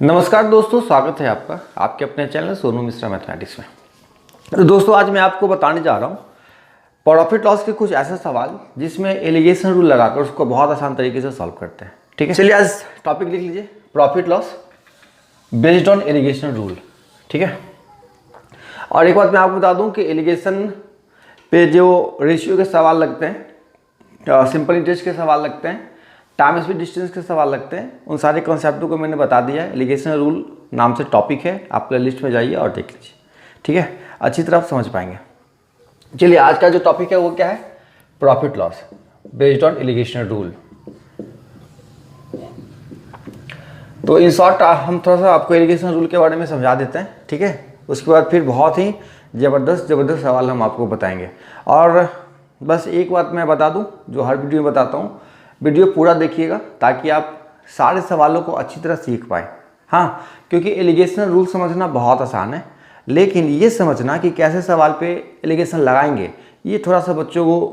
नमस्कार दोस्तों, स्वागत है आपका आपके अपने चैनल सोनू मिश्रा मैथमेटिक्स में। तो दोस्तों आज मैं आपको बताने जा रहा हूँ प्रॉफिट लॉस के कुछ ऐसे सवाल जिसमें एलिगेशन रूल लगाकर उसको बहुत आसान तरीके से सॉल्व करते हैं। ठीक है, चलिए आज टॉपिक लिख लीजिए, profit loss based on alligation rule. ठीक है, और एक बात मैं आपको बता दूं कि एलिगेशन पे जो रेशियो के सवाल लगते हैं, सिंपल इंटरेस्ट के सवाल लगते हैं, टाइम स्पीड डिस्टेंस के सवाल लगते हैं, उन सारे कॉन्सेप्टों को मैंने बता दिया है। एलिगेशन रूल नाम से टॉपिक है, आप प्ले लिस्ट में जाइए और देख लीजिए। ठीक है, अच्छी तरह समझ पाएंगे। चलिए आज का जो टॉपिक है वो क्या है, profit loss based on alligation rule. तो इन शॉर्ट हम थोड़ा सा आपको एलिगेशन रूल के बारे में समझा देते हैं। ठीक है, उसके बाद फिर बहुत ही ज़बरदस्त सवाल हम आपको बताएंगे। और बस एक बात मैं बता दूं जो हर वीडियो में बताता हूं, वीडियो पूरा देखिएगा ताकि आप सारे सवालों को अच्छी तरह सीख पाएँ। हाँ, क्योंकि एलिगेशन रूल समझना बहुत आसान है, लेकिन ये समझना कि कैसे सवाल पे एलिगेशन लगाएंगे ये थोड़ा सा बच्चों को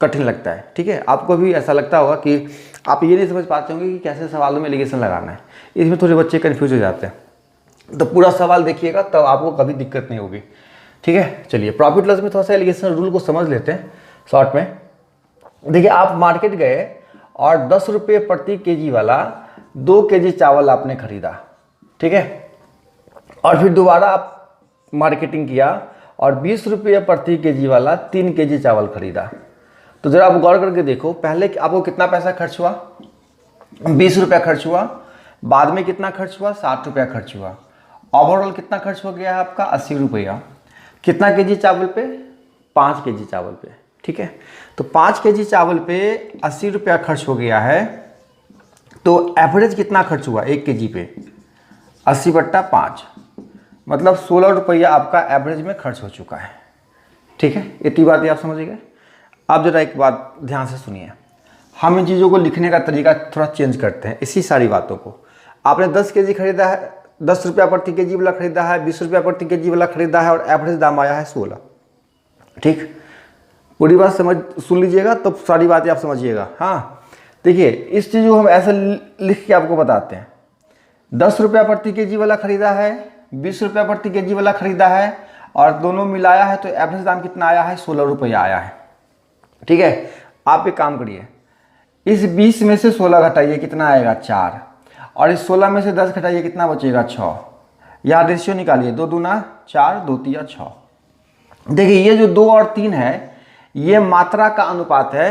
कठिन लगता है। ठीक है, आपको भी ऐसा लगता होगा कि आप ये नहीं समझ पाते होंगे कि कैसे सवालों में एलिगेशन लगाना है, इसमें थोड़े बच्चे कन्फ्यूज हो जाते हैं। तो पूरा सवाल देखिएगा तब आपको कभी दिक्कत नहीं होगी। ठीक है, चलिए प्रॉफिट लॉस में थोड़ा सा एलिगेशन रूल को समझ लेते हैं शॉर्ट में। देखिए, आप मार्केट गए और 10 रुपये प्रति केजी वाला 2 केजी चावल आपने खरीदा। ठीक है, और फिर दोबारा आप मार्केटिंग किया और 20 रुपये प्रति केजी वाला 3 केजी चावल खरीदा। तो जरा आप गौर करके देखो, पहले आपको कितना पैसा खर्च हुआ, 20 रुपया खर्च हुआ, बाद में कितना खर्च हुआ, 60 रुपया खर्च हुआ, ओवरऑल कितना खर्च हो गया है आपका 80 रुपया। कितना केजी चावल पे, 5 केजी चावल पे। ठीक है, तो 5 केजी चावल पे 80 रुपया खर्च हो गया है, तो एवरेज कितना खर्च हुआ 1 केजी पे, 80/5, मतलब 16 रुपया आपका एवरेज में खर्च हो चुका है। ठीक है, इतनी बातें आप समझ गए। अब जरा एक बात ध्यान से सुनिए, हम इन चीज़ों को लिखने का तरीका थोड़ा चेंज करते हैं। इसी सारी बातों को आपने 10 केजी खरीदा है, 10 रुपया प्रति केजी वाला खरीदा है, 20 रुपया प्रति केजी वाला खरीदा है और एवरेज दाम आया है 16। ठीक, पूरी बात सुन लीजिएगा तो सारी बातें आप समझिएगा। हाँ, देखिए इस चीज़ को हम ऐसे लिख के आपको बताते हैं, 10 रुपया प्रति केजी वाला खरीदा है, 20 रुपया प्रति केजी वाला खरीदा है और दोनों मिलाया है तो एवरेज दाम कितना आया है, 16 रुपया आया है। ठीक है, आप एक काम करिए, इस 20 में से 16 घटाइए, कितना आएगा 4, और इस 16 में से 10 घटाइए, कितना बचेगा 6। यहाँ रेशियो निकालिए, 2 दूना 4, 2 तिया 6। देखिए ये जो 2 और 3 है ये मात्रा का अनुपात है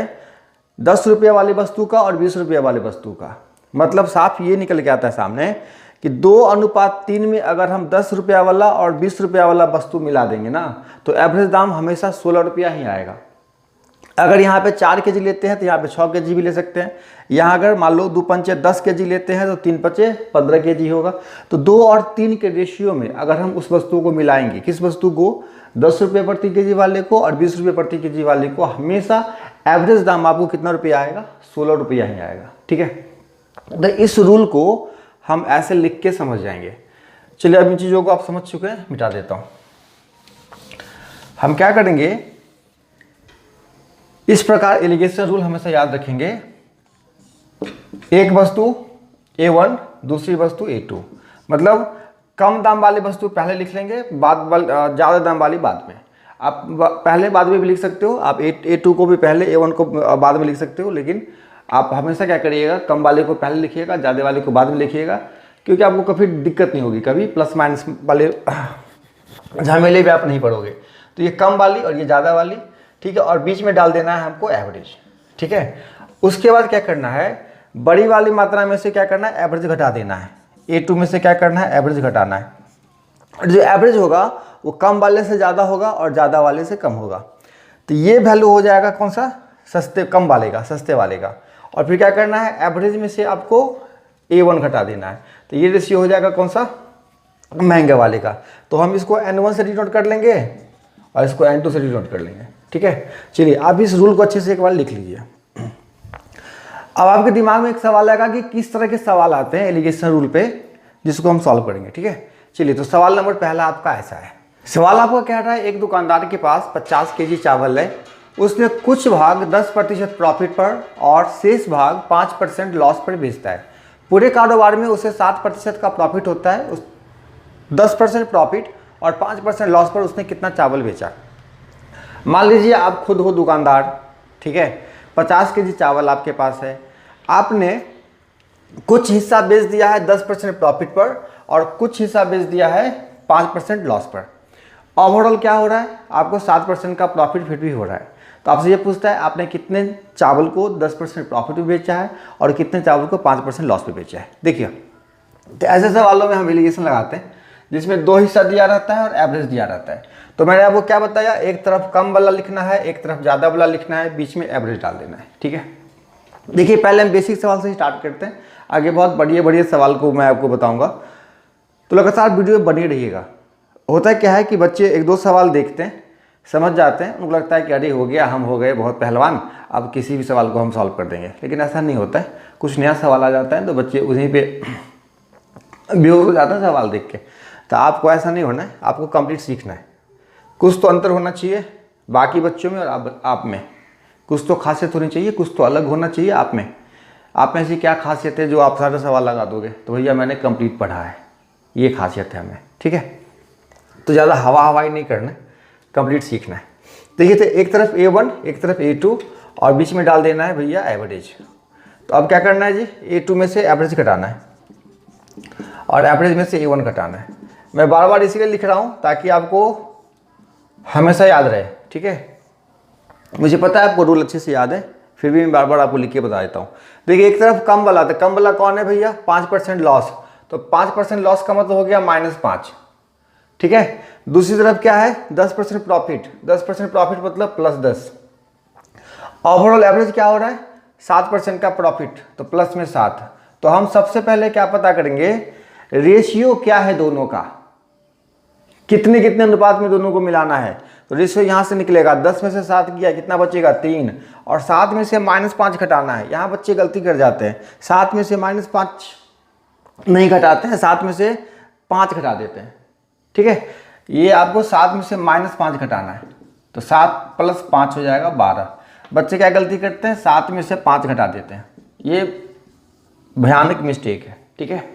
10 रुपये वाली वस्तु का और 20 रुपये वाली वस्तु का। मतलब साफ ये निकल के आता है सामने कि 2:3 में अगर हम 10 रुपया वाला और 20 रुपया वाला वस्तु मिला देंगे ना तो एवरेज दाम हमेशा 16 रुपया ही आएगा। अगर यहाँ पे 4 केजी लेते हैं तो यहाँ पे 6 केजी भी ले सकते हैं। यहाँ अगर मान लो 2 पंचे 10 केजी लेते हैं तो 3 पंचे 15 केजी होगा। तो 2 और 3 के रेशियो में अगर हम उस वस्तु को मिलाएंगे, किस वस्तु को, 10 रुपये प्रति केजी वाले को और 20 रुपये प्रति केजी वाले को, हमेशा एवरेज दाम आपको कितना रुपया आएगा, 16 रुपया ही आएगा। ठीक है, तो इस रूल को हम ऐसे लिख के समझ जाएंगे। चलिए अब इन चीज़ों को आप समझ चुके हैं, मिटा देता हूँ। हम क्या करेंगे, इस प्रकार एलिगेशन रूल हमेशा याद रखेंगे, एक वस्तु A1, दूसरी वस्तु A2, मतलब कम दाम वाली वस्तु पहले लिख लेंगे, ज़्यादा दाम वाली बाद में। आप पहले बाद में भी लिख सकते हो, आप A2 को भी पहले, A1 को बाद में लिख सकते हो, लेकिन आप हमेशा क्या करिएगा, कम वाले को पहले लिखिएगा, ज़्यादा वाले को बाद में लिखिएगा, क्योंकि आपको कभी दिक्कत नहीं होगी, कभी प्लस माइनस वाले झमेले भी आप नहीं पड़ोगे। तो ये कम वाली और ये ज़्यादा वाली, ठीक है, और बीच में डाल देना है हमको एवरेज। ठीक है, उसके बाद क्या करना है, बड़ी वाली मात्रा में से क्या करना है, एवरेज घटा देना है। A2 में से क्या करना है, एवरेज घटाना है। और जो एवरेज होगा वो कम वाले से ज़्यादा होगा और ज़्यादा वाले से कम होगा। तो ये वैल्यू हो जाएगा कौन सा, कम वाले का, सस्ते वाले का। और फिर क्या करना है, एवरेज में से आपको A1 घटा देना है। तो ये रेशियो हो जाएगा कौन सा, महंगे वाले का। तो हम इसको N1 से डिनोट कर लेंगे और इसको N2 से डिनोट कर लेंगे। ठीक है, चलिए आप इस रूल को अच्छे से एक बार लिख लीजिए। अब आपके दिमाग में एक सवाल आएगा कि किस तरह के सवाल आते हैं एलिगेशन रूल पे, जिसको हम सॉल्व करेंगे। ठीक है, चलिए तो सवाल नंबर पहला आपका ऐसा है। सवाल आपका कह रहा है, एक दुकानदार के पास 50 केजी चावल है, उसने कुछ भाग 10% प्रॉफिट पर और शेष भाग 5% लॉस पर बेचता है। पूरे कारोबार में उसे 7% का प्रॉफिट होता है, उस 10% प्रॉफिट और 5% लॉस पर उसने कितना चावल बेचा। मान लीजिए आप खुद हो दुकानदार, ठीक है, 50 केजी चावल आपके पास है, आपने कुछ हिस्सा बेच दिया है 10% प्रॉफिट पर और कुछ हिस्सा बेच दिया है 5% लॉस पर। ओवरऑल क्या हो रहा है, आपको 7% का प्रॉफिट फिर भी हो रहा है। तो आपसे ये पूछता है आपने कितने चावल को 10% प्रॉफिट पे बेचा है और कितने चावल को 5% लॉस पे बेचा है। देखिए, तो ऐसे सवालों में हम एलिगेशन लगाते हैं जिसमें 2 हिस्सा दिया रहता है और एवरेज दिया रहता है। तो मैंने आपको क्या बताया, एक तरफ कम वाला लिखना है, एक तरफ ज़्यादा वाला लिखना है, बीच में एवरेज डाल देना है, ठीक है। देखिए, पहले हम बेसिक सवाल से स्टार्ट करते हैं, आगे बहुत बढ़िया बढ़िया सवाल को मैं आपको बताऊंगा, तो लगातार वीडियो में बने रहिएगा। होता क्या है कि बच्चे 1-2 सवाल देखते हैं, समझ जाते हैं, उनको लगता है कि अरे हो गया, हम हो गए बहुत पहलवान, अब किसी भी सवाल को हम सॉल्व कर देंगे, लेकिन ऐसा नहीं होता है। कुछ नया सवाल आ जाता है तो बच्चे उन्हीं पे बेहोश हो जाते हैं सवाल देख के। तो आपको ऐसा नहीं होना है, आपको कंप्लीट सीखना है। कुछ तो अंतर होना चाहिए बाकी बच्चों में और आप में, कुछ तो खासियत होनी चाहिए, कुछ तो अलग होना चाहिए आप में। आप में ऐसी क्या खासियत है जो आप सारे सवाल लगा दोगे, तो भैया मैंने कंप्लीट पढ़ा है, ये खासियत है हमें, ठीक है। तो ज़्यादा हवाई नहीं करना है, कंप्लीट सीखना है। देखिए, तो एक तरफ A1 एक तरफ A2 और बीच में डाल देना है भैया एवरेज। तो अब क्या करना है जी, A2 में से एवरेज घटाना है और एवरेज में से A1 घटाना है। मैं बार बार इसीलिए लिख रहा हूँ ताकि आपको हमेशा याद रहे, ठीक है। मुझे पता है आपको रूल अच्छे से याद है, फिर भी मैं बार बार आपको लिख के बता देता हूँ। देखिए, एक तरफ कम वाला, तो कम वाला कौन है भैया, 5% लॉस, तो 5% लॉस का मतलब हो गया -5, ठीक है। दूसरी तरफ क्या है, 10% प्रॉफिट, 10% प्रॉफिट मतलब +10। ओवरऑल एवरेज क्या हो रहा है, 7% का प्रॉफिट, तो प्लस में 7। तो हम सबसे पहले क्या पता करेंगे, रेशियो क्या है दोनों का, कितने कितने अनुपात में दोनों को मिलाना है। तो रेशियो यहाँ से निकलेगा, 10 में से 7 किया, कितना बचेगा 3, और 7 में से -5 घटाना है। यहाँ बच्चे गलती कर जाते हैं, 7 में से -5 नहीं घटाते हैं, 7 में से 5 घटा देते हैं, ठीक है। ये आपको 7 में से -5 घटाना है, तो 7 + 5 हो जाएगा 12। बच्चे क्या गलती करते हैं, 7 में से 5 घटा देते हैं, ये भयानक मिस्टेक है, ठीक है।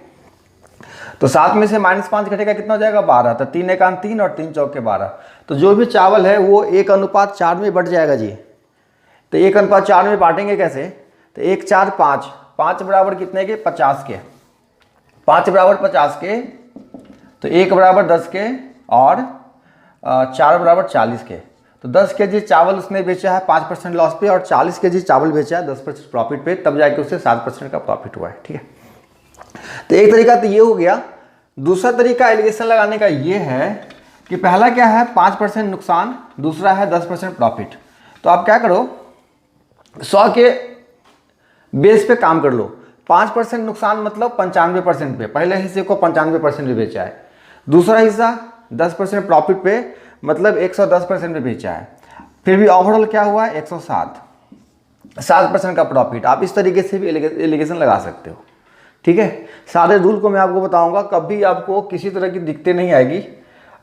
तो 7 में से -5 घटेगा, कितना हो जाएगा 12, तो 3 एकान 3 और 3 चौके 12। तो जो भी चावल है वो 1:4 में बढ़ जाएगा जी। तो 1:4 में बांटेंगे कैसे, तो 1 4 5, 5 बराबर कितने के, 50 के, 5 बराबर 50 के, तो 1 बराबर 10 के और 4 बराबर 40 के। तो 10 केजी चावल उसने बेचा है 5% लॉस पे और 40 केजी चावल बेचा है 10% प्रॉफिट पे, तब जाके उससे 7% का प्रॉफिट हुआ है, ठीक है। तो एक तरीका तो ये हो गया। दूसरा तरीका एलिगेशन लगाने का ये है कि पहला क्या है 5% नुकसान, दूसरा है 10% प्रॉफिट। तो आप क्या करो, 100 के बेस पे काम कर लो। 5% नुकसान मतलब 95% पे, पहले हिस्से को 95% पे बेचा है, दूसरा हिस्सा 10% प्रॉफिट पे मतलब 110% पे बेचा है, फिर भी ओवरऑल क्या हुआ है 7% का प्रॉफिट। आप इस तरीके से भी एलिगेशन लगा सकते हो, ठीक है। सारे रूल को मैं आपको बताऊंगा, कभी आपको किसी तरह की दिक्कतें नहीं आएगी,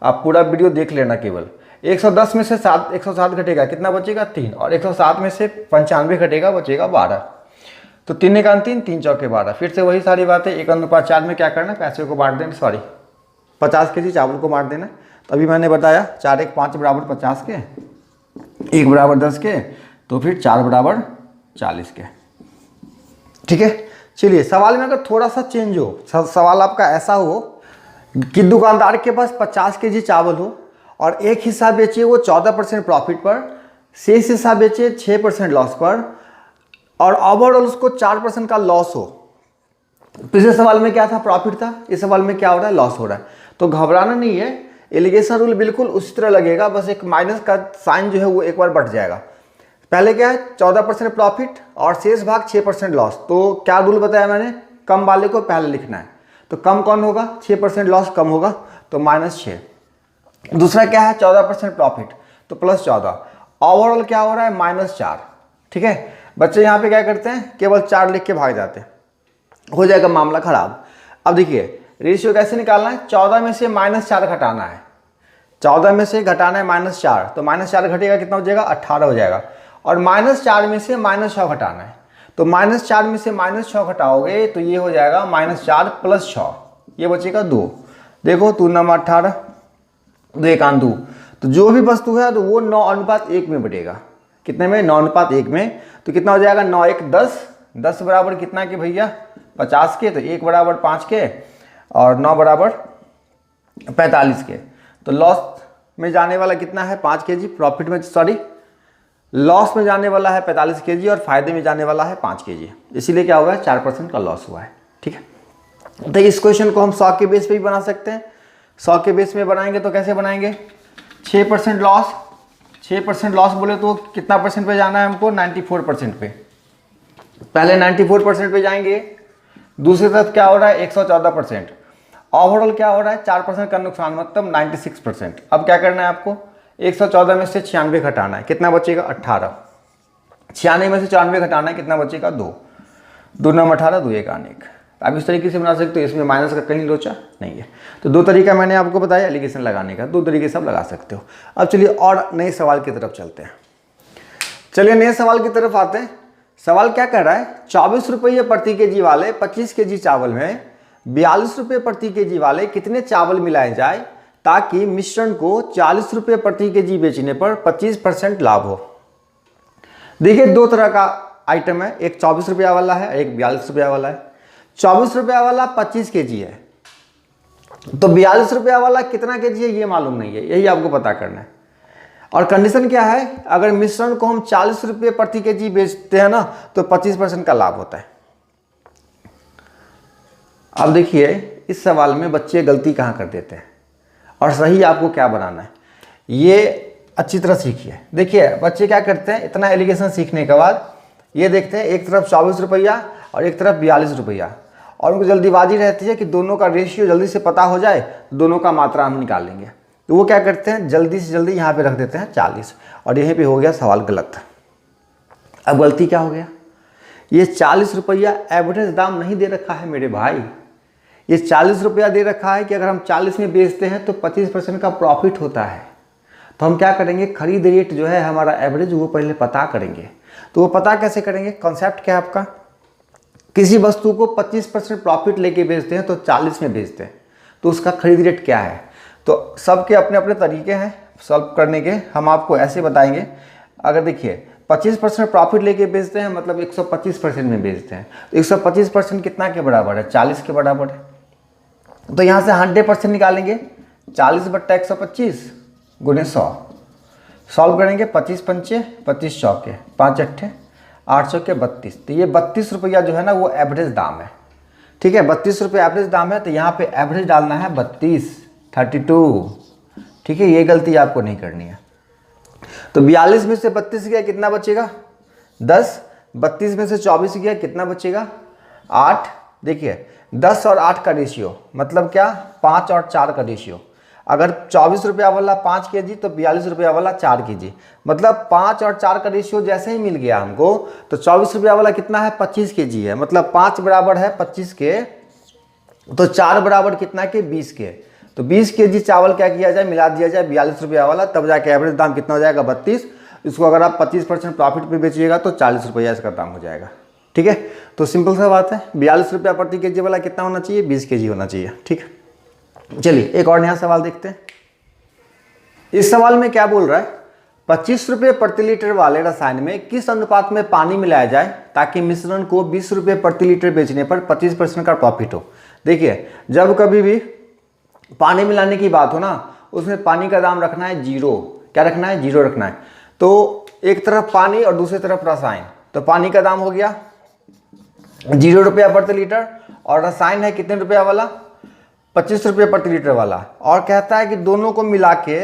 आप पूरा वीडियो देख लेना। केवल 110 में से 107 घटेगा, कितना बचेगा 3, और 107 में से 95 घटेगा, बचेगा 12। तो 3 एकान 3, 3 चौके 12। फिर से वही सारी बातें, 1:4 में क्या करना, पैसे को बांट देना, 50 केजी चावल को बांट देना। तो अभी मैंने बताया 4 1 5 बराबर 50 के, 1 बराबर 10 के, तो फिर 4 बराबर 40 के, ठीक है। चलिए, सवाल में अगर थोड़ा सा चेंज हो, सवाल आपका ऐसा हो कि दुकानदार के पास 50 केजी चावल हो और एक हिस्सा बेचे वो 14% प्रॉफिट पर, शेष हिस्सा बेचे 6% लॉस पर, और ओवरऑल उसको 4% का लॉस हो। पिछले सवाल में क्या था, प्रॉफिट था, इस सवाल में क्या हो रहा है, लॉस हो रहा है। तो घबराना नहीं है, एलिगेशन रूल बिल्कुल उसी तरह लगेगा, बस एक माइनस का साइन जो है वो एक बार बढ़ जाएगा। पहले क्या है 14% प्रॉफिट और शेष भाग 6% लॉस। तो क्या रूल बताया मैंने, कम वाले को पहले लिखना है। तो कम कौन होगा, 6% लॉस कम होगा, तो -6। दूसरा क्या है 14% प्रॉफिट, तो +14। ओवरऑल क्या हो रहा है -4, ठीक है। बच्चे यहाँ पे क्या करते हैं, केवल 4 लिख के भाग जाते हैं, हो जाएगा मामला खराब। अब देखिए रेशियो कैसे निकालना है, 14 में से -4 घटाना है, 14 में से घटाना है -4, तो -4 घटेगा, कितना हो जाएगा 18 हो जाएगा, और -4 में से -6 घटाना है, तो -4 में से -6 घटाओगे तो ये हो जाएगा -4 + 6, ये बचेगा 2। देखो 2 9 18, 2 1 2, तो जो भी वस्तु है तो वो 9:1 में बटेगा। कितने में? 9:1 में। तो कितना हो जाएगा? 9 1 10, 10 बराबर कितना के भैया? 50 के। तो 1 बराबर 5 के और 9 बराबर 45 के। तो लॉस में जाने वाला कितना है? 5 kg। प्रॉफिट में लॉस में जाने वाला है 45 kg और फायदे में जाने वाला है 5 kg। इसीलिए क्या हुआ है? 4% का लॉस हुआ है। ठीक है, तो इस क्वेश्चन को हम 100 के बेस पे भी बना सकते हैं। 100 के बेस में बनाएंगे तो कैसे बनाएंगे? 6% लॉस, 6% लॉस बोले तो कितना परसेंट पे जाना है हमको? 94% पे। पहले 94% पे जाएंगे। दूसरी तरफ क्या हो रहा है? 114%। ओवरऑल क्या हो रहा है? 4% का नुकसान, मतलब 96%। अब क्या करना है आपको? 114 में से 96 घटाना है, कितना बचेगा? 18। 96 में से 94 घटाना है, कितना बचेगा? 2। 2 9 18, 2 1 1। आप इस तरीके से बना सकते हो, इसमें माइनस का कहीं लोचा नहीं है। तो 2 तरीका मैंने आपको बताया एलिगेशन लगाने का, 2 तरीके से आप लगा सकते हो। अब चलिए और नए सवाल की तरफ चलते हैं। चलिए नए सवाल की तरफ आते हैं। सवाल क्या कह रहा है? 24 रुपये प्रति केजी वाले 25 kg चावल में 42 रुपये प्रति केजी वाले कितने चावल मिलाए जाए ताकि मिश्रण को 40 रुपये प्रति केजी बेचने पर 25% लाभ हो। देखिए 2 तरह का आइटम है, एक 24 रुपया वाला है, एक 42 रुपया वाला है। 24 रुपया वाला 25 kg है, तो 42 रुपया वाला कितना केजी है ये मालूम नहीं है, यही आपको पता करना है। और कंडीशन क्या है? अगर मिश्रण को हम 40 रुपये प्रति केजी बेचते हैं ना तो 25% का लाभ होता है। अब देखिए इस सवाल में बच्चे गलती कहाँ कर देते हैं और सही आपको क्या बनाना है, ये अच्छी तरह सीखिए। देखिए बच्चे क्या करते हैं, इतना एलिगेशन सीखने के बाद ये देखते हैं एक तरफ 24 रुपया और एक तरफ 42 रुपया, और उनको जल्दीबाजी रहती है कि दोनों का रेशियो जल्दी से पता हो जाए, दोनों का मात्रा हम निकाल लेंगे। तो वो क्या करते हैं, जल्दी से जल्दी यहाँ पे रख देते हैं 40, और यहीं पे हो गया सवाल गलत। अब गलती क्या हो गया? ये 40 रुपया एवरेज दाम नहीं दे रखा है मेरे भाई, ये 40 रुपया दे रखा है कि अगर हम 40 में बेचते हैं तो 25% का प्रॉफिट होता है। तो हम क्या करेंगे, खरीद रेट जो है हमारा एवरेज वो पहले पता करेंगे। तो वो पता कैसे करेंगे? कॉन्सेप्ट क्या है आपका, किसी वस्तु को 25% प्रॉफिट लेके बेचते हैं तो 40 में बेचते हैं, तो उसका खरीद रेट क्या है। तो सबके अपने अपने तरीके हैं सॉल्व करने के, हम आपको ऐसे बताएंगे। अगर देखिए 25% प्रॉफिट लेके बेचते हैं मतलब 125% में बेचते हैं, तो 125% कितना के बराबर है? 40 के बराबर है। तो यहाँ से 100% निकालेंगे, 40/125 गुणे 100, सॉल्व करेंगे 25 पंचे 25 चौके 5 अट्ठे 8 चौके 32। तो ये 32 रुपया जो है ना वो एवरेज दाम है। ठीक है, 32 रुपये एवरेज दाम है, तो यहाँ पे एवरेज डालना है 32। ठीक है, ये गलती आपको नहीं करनी है। तो 42 में से 32 गया कितना बचेगा? 10। 32 में से 24 गया कितना बचेगा? 8। देखिए 10 और 8 का रेशियो मतलब क्या? 5 और 4 का रेशियो। अगर 24 रुपया वाला 5 kg तो 42 रुपया वाला 4 kg, मतलब 5 और 4 का रेशियो जैसे ही मिल गया हमको, तो 24 रुपया वाला कितना है? 25 kg है, मतलब 5 बराबर है 25 के, तो 4 बराबर कितना के? 20 के। तो 20 kg चावल क्या किया जाए, मिला दिया जाए 42 रुपया वाला, तब जाके एवरेज दाम कितना हो जाएगा? 32। इसको अगर आप 25% प्रॉफिट पे बेचिएगा तो 40 रुपया इसका दाम हो जाएगा। ठीक है, तो सिंपल सा बात है, 42 रुपया प्रति केजी वाला कितना होना चाहिए? 20 kg होना चाहिए। ठीक है, चलिए एक और नया सवाल देखते हैं। इस सवाल में क्या बोल रहा है, 25 रुपये प्रति लीटर वाले रसायन में किस अनुपात में पानी मिलाया जाए ताकि मिश्रण को 20 रुपये प्रति लीटर बेचने पर 25% का प्रॉफिट हो। देखिए जब कभी भी पानी मिलाने की बात हो ना, उसमें पानी का दाम रखना है 0। क्या रखना है? 0 रखना है। तो एक तरफ पानी और दूसरी तरफ रसायन, तो पानी का दाम हो गया 0 रुपया प्रति लीटर, और रसायन है कितने रुपया वाला? 25 रुपये प्रति लीटर वाला। और कहता है कि दोनों को मिला के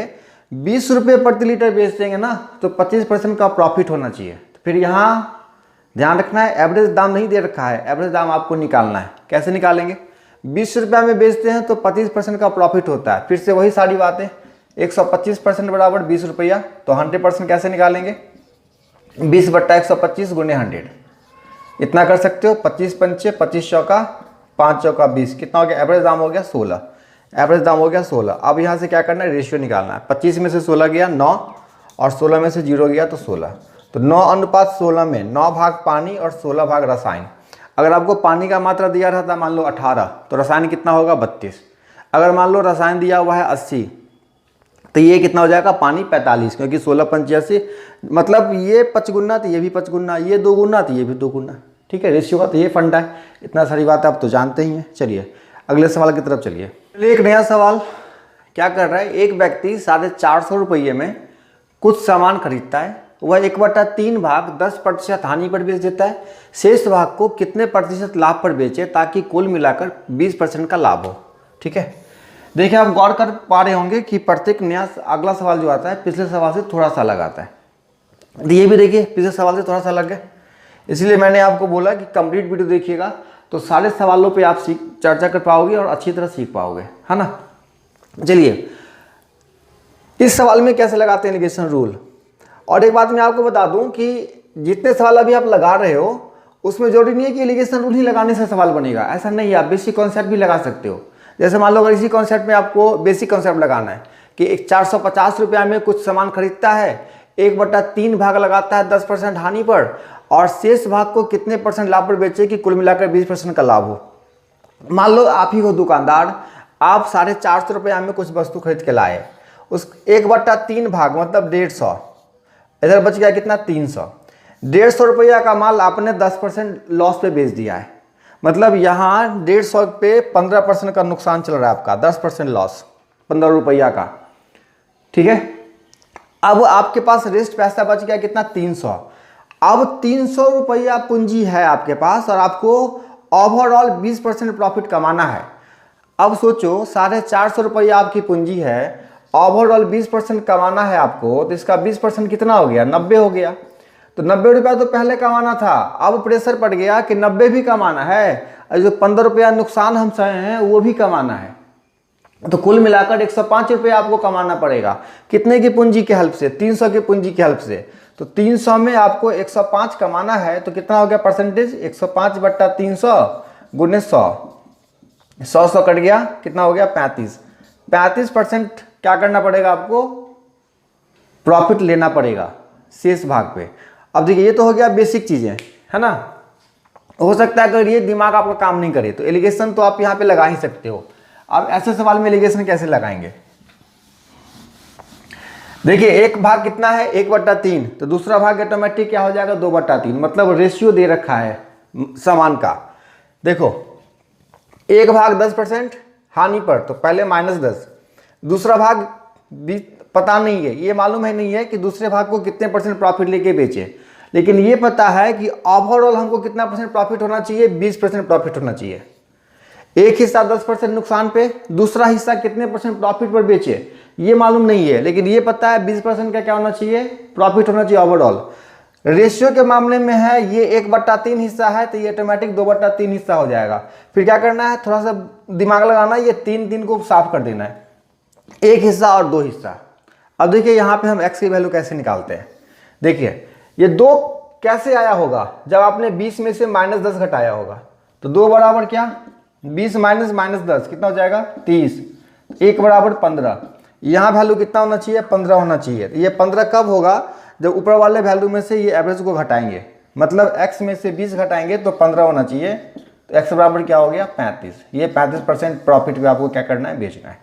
20 रुपये प्रति लीटर बेच देंगे ना तो 25% का प्रॉफिट होना चाहिए। तो फिर यहाँ ध्यान रखना है, एवरेज दाम नहीं दे रखा है, एवरेज दाम आपको निकालना है। कैसे निकालेंगे? 20 रुपया में बेचते हैं तो 25% का प्रॉफिट होता है। फिर से वही सारी बातें, 125% बराबर 20 रुपया, तो 100% कैसे निकालेंगे? 20/125 गुणे 100, इतना कर सकते हो। 25 पंचे 25 चौका 5 चौका 20, कितना हो गया? एवरेज दाम हो गया 16। एवरेज दाम हो गया 16। अब यहाँ से क्या करना है? रेशियो निकालना है। 25 में से 16 गया 9, और 16 में से 0 गया तो 16। तो 9:16 में 9 भाग पानी और 16 भाग रसायन। अगर आपको पानी का मात्रा दिया रहता मान लो 18, तो रसायन कितना होगा 32। अगर मान लो रसायन दिया हुआ है 80, तो ये कितना हो जाएगा पानी 45, क्योंकि 16 पंचे 80, मतलब ये 5 गुना तो ये भी 5 गुना, ये 2 गुना तो ये भी 2 गुना। ठीक है, रेशियो का तो ये फंडा है। इतना सारी बात आप तो जानते ही हैं। चलिए अगले सवाल की तरफ चलिए। एक नया सवाल क्या कर रहा है, एक व्यक्ति 450 रुपये में कुछ सामान खरीदता है, वह 1/3 भाग 10% हानि पर बेच देता है, शेष भाग को कितने प्रतिशत लाभ पर बेचे ताकि कुल मिलाकर 20% का लाभ हो। ठीक है, देखिए आप गौर कर पा रहे होंगे कि प्रत्येक नया अगला सवाल जो आता है पिछले सवाल से थोड़ा सा अलग आता है। ये भी देखिए पिछले सवाल से थोड़ा सा अलग है, इसलिए मैंने आपको बोला कि कंप्लीट वीडियो देखिएगा तो सारे सवालों पे आप चर्चा कर पाओगे और अच्छी तरह सीख पाओगे, है ना। चलिए इस सवाल में कैसे लगाते हैं एलिगेशन रूल। और एक बात मैं आपको बता दूं कि जितने सवाल अभी आप लगा रहे हो उसमें जरूरी नहीं है कि एलिगेशन रूल ही लगाने से सवाल बनेगा, ऐसा नहीं है। आप बेसिक कॉन्सेप्ट भी लगा सकते हो। जैसे मान लो अगर इसी कॉन्सेप्ट में आपको बेसिक कॉन्सेप्ट लगाना है कि एक 450 रुपया में कुछ सामान खरीदता है, 1/3 भाग लगाता है 10% हानि पर और शेष भाग को कितने % लाभ पर बेचे कि कुल मिलाकर 20% का लाभ हो। मान लो आप ही हो दुकानदार, आप 450 रुपया में कुछ वस्तु खरीद के लाए, उस 1/3 भाग मतलब 150, इधर बच गया कितना 300। 150 रुपया का माल आपने 10% लॉस पे बेच दिया है, मतलब यहाँ 150 पे 15% का नुकसान चल रहा है आपका, 10% लॉस 15 रुपया का। ठीक है, अब आपके पास रेस्ट पैसा बच गया कितना 300। अब 300 रुपया पूंजी है आपके पास और आपको ओवरऑल 20% प्रॉफिट कमाना है। अब सोचो 450 रुपया आपकी पूंजी है, ओवरऑल 20% कमाना है आपको, तो इसका 20% कितना हो गया 90 हो गया। तो 90 रुपया तो पहले कमाना था, अब प्रेशर पड़ गया कि 90 भी कमाना है और जो 15 रुपया नुकसान हम सहे हैं वो भी कमाना है। तो कुल मिलाकर 105 रुपया आपको कमाना पड़ेगा। कितने की पूंजी के हेल्प से, 300 की पूंजी की हेल्प से। तो 300 में आपको 105 कमाना है, तो कितना हो गया परसेंटेज 105/300 गुने 100, 100 कट गया, कितना हो गया 35% क्या करना पड़ेगा आपको प्रॉफिट लेना पड़ेगा शेष भाग पे। अब देखिए ये तो हो गया बेसिक चीजें, है ना। हो सकता है अगर ये दिमाग आपका काम नहीं करे तो एलिगेशन तो आप यहाँ पे लगा ही सकते हो। अब ऐसे सवाल में एलिगेशन कैसे लगाएंगे, देखिए एक भाग कितना है 1/3, तो दूसरा भाग ऑटोमेटिक क्या हो जाएगा 2/3, मतलब रेशियो दे रखा है सामान का। देखो एक भाग 10% हानि पर, तो पहले -10, दूसरा भाग पता नहीं है, ये मालूम है नहीं है कि दूसरे भाग को कितने % प्रॉफिट लेके बेचे, लेकिन ये पता है कि ओवरऑल हमको कितना % प्रॉफिट होना चाहिए 20% प्रॉफिट होना चाहिए। एक हिस्सा 10% नुकसान पे, दूसरा हिस्सा कितने % प्रॉफिट पर बेचे ये मालूम नहीं है, लेकिन ये पता है 20% का क्या होना चाहिए प्रॉफिट होना चाहिए ओवरऑल। रेशियो के मामले में है ये 1/3 हिस्सा है, तो ये ऑटोमेटिक 2/3 हिस्सा हो जाएगा। फिर क्या करना है, थोड़ा सा दिमाग लगाना, ये 3 को साफ कर देना है, एक हिस्सा और 2 हिस्सा। अब देखिए यहाँ पे हम x की वैल्यू कैसे निकालते हैं। देखिए ये 2 कैसे आया होगा, जब आपने 20 में से -10 घटाया होगा, तो 2 बराबर क्या 20 - -10 कितना हो जाएगा 30, 1 बराबर 15। यहाँ वैल्यू कितना होना चाहिए 15 होना चाहिए। तो ये 15 कब होगा, जब ऊपर वाले वैल्यू में से ये एवरेज को घटाएंगे, मतलब x में से 20 घटाएंगे तो 15 होना चाहिए। तो x बराबर क्या हो गया 35। ये 35% प्रॉफिट पे आपको क्या करना है बेचना है।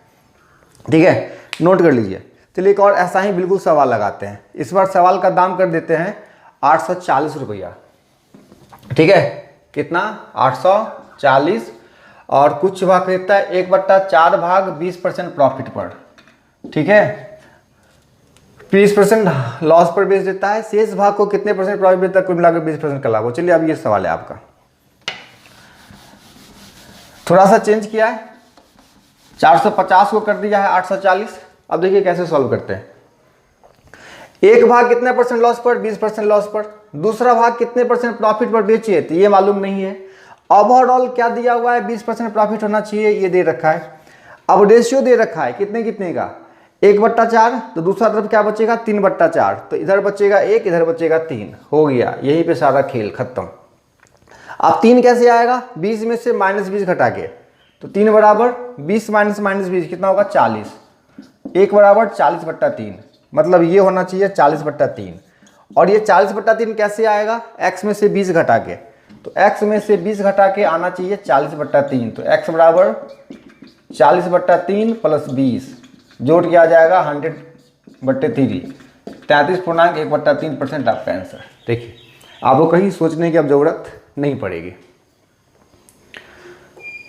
ठीक है, नोट कर लीजिए। चलिए एक और ऐसा ही बिल्कुल सवाल लगाते हैं। इस बार सवाल का दाम कर देते हैं 840 रुपया। ठीक है, कितना 840, और कुछ भाग खरीदता है 1/4 भाग 20% प्रॉफिट पर। ठीक है, 20% लॉस पर बेच देता है, शेष भाग को कितने % प्रॉफिट देता है कुल मिलाकर 20% का लाभ हो। चलिए अब ये सवाल है आपका, थोड़ा सा चेंज किया है, 450 को कर दिया है 840। अब देखिए कैसे सॉल्व करते हैं। एक भाग कितने % लॉस पर 20% लॉस पर, दूसरा भाग कितने % प्रॉफिट पर बेचिए तो ये मालूम नहीं है। ओवरऑल क्या दिया हुआ है 20% प्रॉफिट होना चाहिए, ये दे रखा है। अब रेशियो दे रखा है कितने कितने का 1/4, तो दूसरा तरफ क्या बचेगा 3/4, तो इधर बचेगा 1, इधर बचेगा 3, हो गया यहीं पे सारा खेल खत्म। अब 3 कैसे आएगा, 20 में से -20 घटा के, तो 3 बराबर 20 - -20 कितना होगा 40, 1 बराबर 40/3, मतलब ये होना चाहिए 40/3। और ये 40/3 कैसे आएगा, x में से 20 घटा के, तो x में से 20 घटा के आना चाहिए 40/3, तो x बराबर 40/3 प्लस 20 जोड़ के आ जाएगा 100/3, 33.1/3% आपका आंसर। देखिए आपको कहीं सोचने की अब जरूरत नहीं पड़ेगी।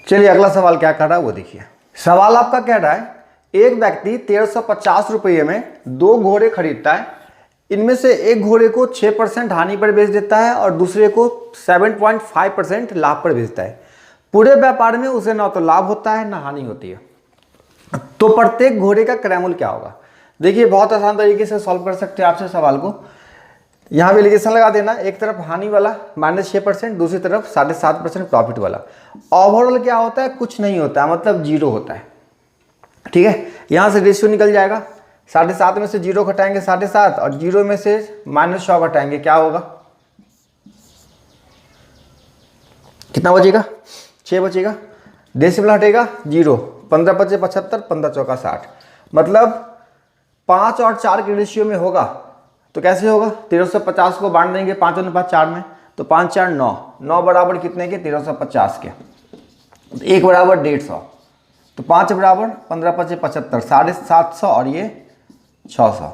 चलिए अगला सवाल क्या कर रहा है वो देखिए। सवाल आपका कह रहा है एक व्यक्ति 1350 रुपये में 2 घोड़े खरीदता है, इनमें से एक घोड़े को 6% हानि पर बेच देता है और दूसरे को 7.5% लाभ पर बेचता है। पूरे व्यापार में उसे ना तो लाभ होता है ना हानि होती है, तो प्रत्येक घोड़े का क्रय मूल्य क्या होगा। देखिए बहुत आसान तरीके से सॉल्व कर सकते हैं आपसे सवाल को। यहाँ भी एलिगेशन लगा देना, एक तरफ हानि वाला -6%, दूसरी तरफ 7.5% प्रॉफिट वाला। ओवरऑल क्या होता है, कुछ नहीं होता है, मतलब 0 होता है। ठीक है, यहाँ से रेशियो निकल जाएगा, 7.5 में से 0 घटाएंगे 7.5 और 0 में से -100 घटाएंगे, क्या होगा, कितना बचेगा, 6 बचेगा। डेसिमल हटेगा 0, 15 बचे 75, 15 चौका 60, मतलब 5 और 4 के रेशियो में होगा। तो कैसे होगा, 1350 को बांट देंगे 5/4 में, तो 5 4 9, 9 बराबर कितने के, 1350 के, तो 1 बराबर 150, तो 5 बराबर 15 5 75, 750 और ये 600।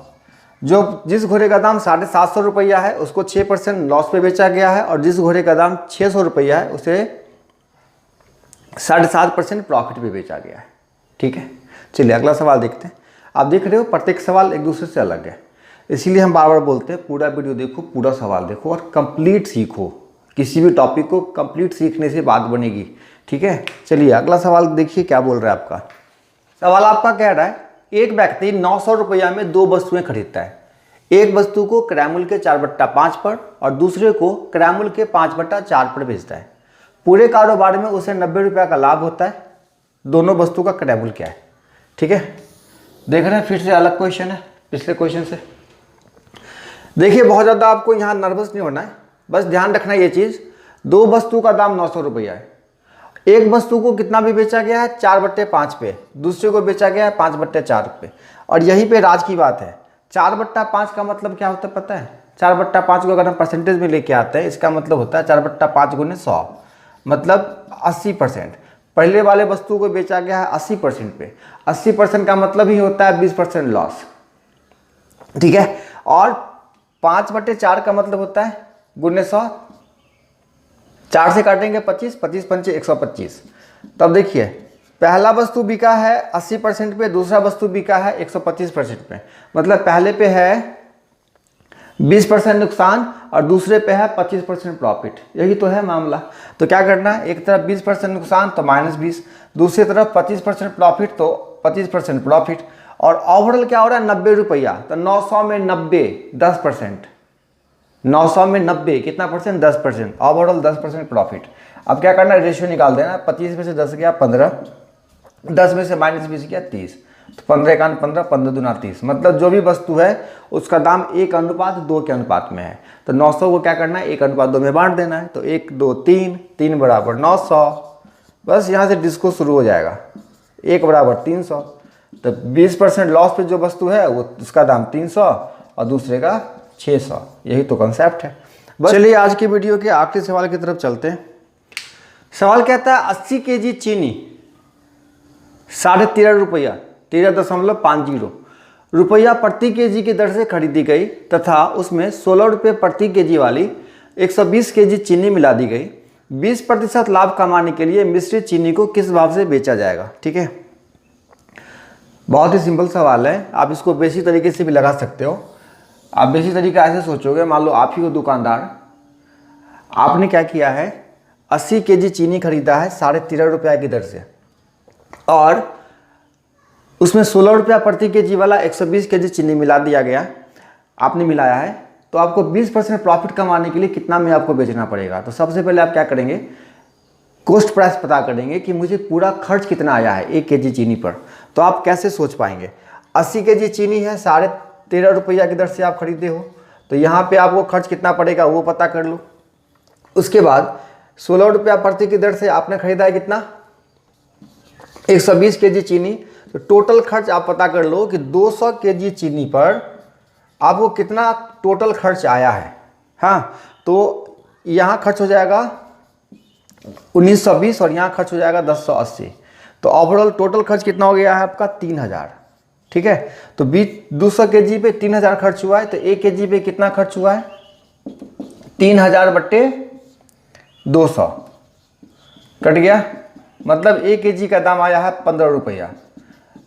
जो जिस घोड़े का दाम 750 रुपया है उसको 6% लॉस पे बेचा गया है, और जिस घोड़े का दाम 600 रुपया है उसे 7.5% प्रॉफिट पे बेचा गया है। ठीक है, चलिए अगला सवाल देखते हैं। आप देख रहे हो प्रत्येक सवाल एक दूसरे से अलग है, इसीलिए हम बार बार बोलते हैं पूरा वीडियो देखो, पूरा सवाल देखो और कंप्लीट सीखो। किसी भी टॉपिक को कंप्लीट सीखने से बात बनेगी। ठीक है, चलिए अगला सवाल देखिए क्या बोल रहा है आपका। सवाल आपका कह रहा है एक व्यक्ति 900 रुपया में 2 वस्तुएं खरीदता है। एक वस्तु को क्रय मूल्य के 4/5 पर और दूसरे को क्रय मूल्य के 5/4 पर बेचता है। पूरे कारोबार में उसे 90 रुपया का लाभ होता है। दोनों वस्तु का क्रय मूल्य क्या है। ठीक है, देख रहे हैं फिर से अलग क्वेश्चन है पिछले क्वेश्चन से। देखिए बहुत ज़्यादा आपको यहाँ नर्वस नहीं होना है, बस ध्यान रखना ये चीज़, 2 वस्तु का दाम 900 रुपया है। एक वस्तु को कितना भी बेचा गया है, 4/5 पे, दूसरे को बेचा गया है 5/4 पे। और यहीं पे राज की बात है, 4/5 का मतलब क्या होता है पता है, 4/5 को अगर हम परसेंटेज में लेके आते हैं, इसका मतलब होता है 4/5 गुने 100, मतलब 80%। पहले वाले वस्तु को बेचा गया है 80% पे, 80% का मतलब ही होता है 20% लॉस। ठीक है, और 5/4 का मतलब होता है गुने 100, 4 से काटेंगे 25, 25 पंचे 125। तब देखिए पहला वस्तु बिका है 80% पे, दूसरा वस्तु बिका है 125% पे, मतलब पहले पे है 20% नुकसान और दूसरे पे है 25% प्रॉफिट। यही तो है मामला। तो क्या करना है, एक तरफ 20% नुकसान तो -20, दूसरी तरफ 25% प्रॉफिट तो 25% प्रॉफिट, और ओवरऑल क्या हो रहा है 90 रुपया, तो 900 में 90 10%, 900 में 90 कितना परसेंट, 10%, ओवरऑल 10% प्रॉफिट। अब क्या करना है, रेशियो निकाल देना, 25 में से 10 गया 15, 10 में से -20 गया 30, तो 15 1 15, 15 दूना 30, मतलब जो भी वस्तु है उसका दाम 1:2 के अनुपात में है। तो 900 को क्या करना है, 1:2 में बांट देना है, तो 1 2 3, 3 बराबर 900, बस यहाँ से डिस्को शुरू हो जाएगा, 1 बराबर 300। तो 20% लॉस पे जो वस्तु है वो उसका दाम 300 और दूसरे का 600, यही तो कंसेप्ट है। बस चलिए आज की वीडियो के आखिरी सवाल की तरफ चलते हैं। सवाल कहता है 80 kg चीनी 13.5 रुपया, 13.50 रुपया प्रति केजी की दर से खरीदी गई तथा उसमें 16 रुपये प्रति केजी वाली 120 kg चीनी मिला दी गई। 20% लाभ कमाने के लिए मिश्रित चीनी को किस भाव से बेचा जाएगा। ठीक है, बहुत ही सिंपल सवाल है, आप इसको बेसिक तरीके से भी लगा सकते हो। आप बेसिक तरीका ऐसे सोचोगे, मान लो आप ही हो दुकानदार, आपने क्या किया है, 80 kg चीनी खरीदा है 13.5 रुपया की दर से, और उसमें 16 रुपया प्रति केजी वाला 120 kg चीनी मिला दिया गया, आपने मिलाया है, तो आपको 20% प्रॉफिट कमाने के लिए कितना में आपको बेचना पड़ेगा। तो सबसे पहले आप क्या करेंगे, कॉस्ट प्राइस पता करेंगे कि मुझे पूरा खर्च कितना आया है 1 kg चीनी पर। तो आप कैसे सोच पाएंगे, 80 kg चीनी है 13.5 रुपया की दर से आप खरीदे हो, तो यहाँ पे आपको खर्च कितना पड़ेगा वो पता कर लो। उसके बाद 16 रुपया प्रति की दर से आपने खरीदा है कितना, 120 kg चीनी, तो टोटल खर्च आप पता कर लो कि 200 kg चीनी पर आपको कितना टोटल खर्च आया है। हाँ, तो यहाँ खर्च हो जाएगा 1920 और यहाँ खर्च हो जाएगा 1080। तो ओवरऑल टोटल खर्च कितना हो गया है आपका 3000। ठीक है, तो 200 kg पे 3000 खर्च हुआ है, तो 1 kg पे कितना खर्च हुआ है 3000 बट्टे 200 कट गया। मतलब 1 kg का दाम आया है 15 रुपया,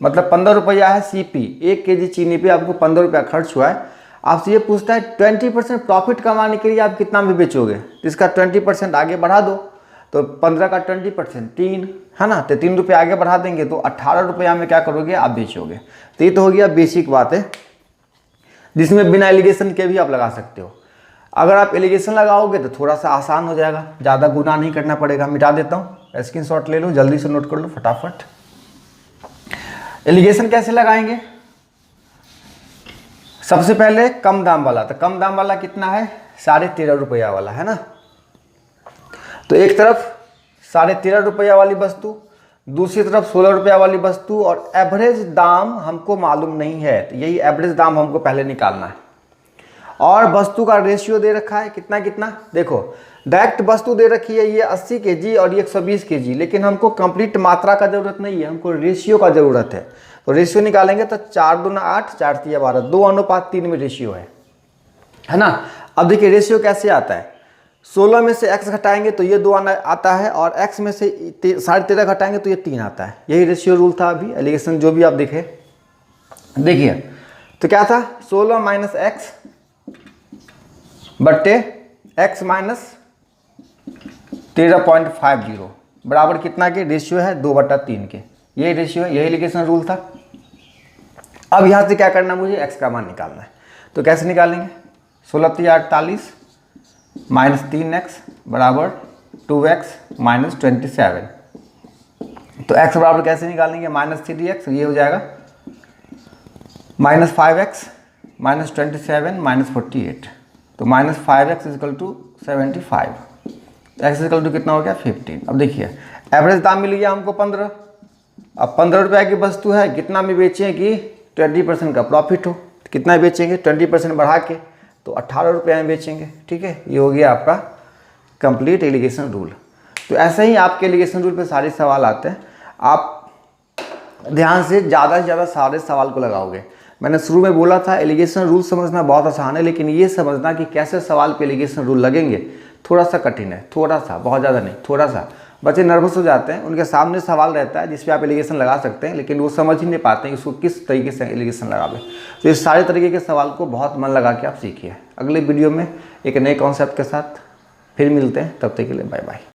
मतलब 15 रुपया है CP। 1 kg चीनी पे आपको 15 रुपया खर्च हुआ है। आपसे ये पूछता है 20% प्रॉफिट कमाने के लिए आप कितना में बेचोगे, तो इसका 20% आगे बढ़ा दो, तो 15 का 20% 3 है ना, तो 3 रुपये आगे बढ़ा देंगे तो 18 रुपया में क्या करोगे आप बेचोगे। तो ये तो हो गया बेसिक बात है, जिसमें बिना एलिगेशन के भी आप लगा सकते हो। अगर आप एलिगेशन लगाओगे तो थोड़ा सा आसान हो जाएगा, ज़्यादा गुना नहीं करना पड़ेगा। मिटा देता हूँ, स्क्रीनशॉट ले लो, जल्दी से नोट कर लो फटाफट। एलिगेशन कैसे लगाएंगे, सबसे पहले कम दाम वाला, तो कम दाम वाला कितना है 13.5 रुपया वाला है ना। तो एक तरफ 13.5 रुपया वाली वस्तु, दूसरी तरफ 16 रुपया वाली वस्तु, और एवरेज दाम हमको मालूम नहीं है, तो यही एवरेज दाम हमको पहले निकालना है। और वस्तु का रेशियो दे रखा है कितना कितना, देखो डायरेक्ट वस्तु दे रखी है ये 80 kg और ये 120 kg, लेकिन हमको कंप्लीट मात्रा का जरूरत नहीं है, हमको रेशियो का जरूरत है। तो रेशियो निकालेंगे तो 4 दूना 8, 4 तिया 12, 2:3 में रेशियो है ना। अब देखिए रेशियो कैसे आता है, 16 में से x घटाएंगे तो ये 2 आता है, और x में से 13.5 घटाएंगे तो ये 3 आता है। यही रेशियो रूल था अभी एलिगेशन जो भी आप देखे। देखिए तो क्या था 16 माइनस x बट्टे x माइनस 13.50 बराबर कितना के रेशियो है 2/3 के। यही रेशियो है, यही एलिगेशन रूल था। अब यहाँ से क्या करना, मुझे x का मान निकालना है। तो कैसे निकालेंगे, 16 तिया 48 माइनस 3x बराबर 2x माइनस 27। तो x बराबर कैसे निकालेंगे, माइनस 3x, ये हो जाएगा माइनस 5x माइनस 27 माइनस 48। तो minus 5x equal to 75, x equal to कितना हो गया 15। अब देखिए एवरेज दाम मिल गया हमको 15। अब 15 रुपया की वस्तु है, कितना में बेचें कि 20% का प्रॉफिट हो, कितना बेचेंगे 20% बढ़ा के, तो 18 रुपये में बेचेंगे। ठीक है, ये हो गया आपका कंप्लीट एलिगेशन रूल। तो ऐसे ही आपके एलिगेशन रूल पे सारे सवाल आते हैं, आप ध्यान से ज़्यादा सारे सवाल को लगाओगे। मैंने शुरू में बोला था एलिगेशन रूल समझना बहुत आसान है, लेकिन ये समझना कि कैसे सवाल पे एलिगेशन रूल लगेंगे थोड़ा सा कठिन है, थोड़ा सा, बहुत ज़्यादा नहीं, थोड़ा सा। बच्चे नर्वस हो जाते हैं, उनके सामने सवाल रहता है जिस पे आप एलिगेशन लगा सकते हैं, लेकिन वो समझ ही नहीं पाते हैं इसको किस तरीके से एलिगेशन लगावे। तो इस सारे तरीके के सवाल को बहुत मन लगा के आप सीखिए। अगले वीडियो में एक नए कॉन्सेप्ट के साथ फिर मिलते हैं, तब तक के लिए बाय बाय।